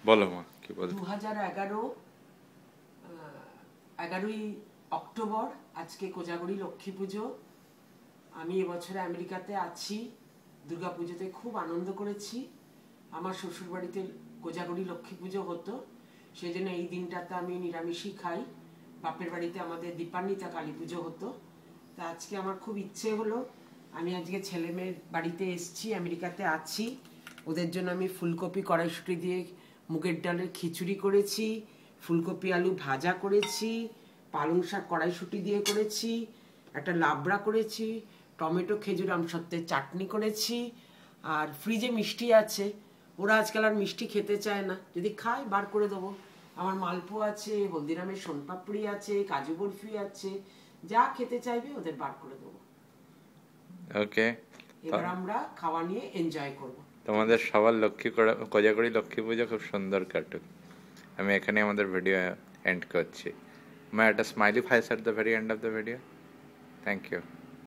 বলো মা কি বলছো। 11ই অক্টোবর আজকে কোজাগরি লক্ষ্মী পুজো। আমি এবছরে আমেরিকাতে আছি, দুর্গাপুজোতে খুব আনন্দ করেছি। আমার শ্বশুরবাড়িতে কোজাগরি লক্ষ্মী পুজো হতো, সেই জন্য এই দিনটাতে আমি নিরামিষই খাই। বাপের বাড়িতে আমাদের দীপান্বিতা কালী পুজো হতো। তা আজকে আমার খুব ইচ্ছে হলো, আমি আজকে ছেলে মেয়ের বাড়িতে এসছি, আমেরিকাতে আছি, ওদের জন্য আমি ফুলকপি কড়াইশুঁটি দিয়ে মুগের ডালের খিচুড়ি করেছি, ফুলকপি আলু ভাজা করেছি, পালং শাক কড়াইশুঁটি দিয়ে করেছি, একটা লাবড়া করেছি, টমেটো খেজুর আমসত্ত্বের চাটনি করেছি, আর ফ্রিজে মিষ্টি আছে। ওরা আজকাল আর মিষ্টি খেতে চায় না, যদি খায় বার করে দেবো। আমার মালপোয়া আছে, হলদিরামের সোনপাপড়ি আছে, কাজু বরফি আছে, যা খেতে চাইবে ওদের বার করে দেবো। ওকে, এবার আমরা খাওয়া নিয়ে এনজয় করব। তোমাদের সবার কোজাগরি লক্ষ্মী পুজো খুব সুন্দর কাটুক। আমি এখানে আমাদের ভিডিও এন্ড করছি। মা একটা smiley face at the very end of the video. Thank you.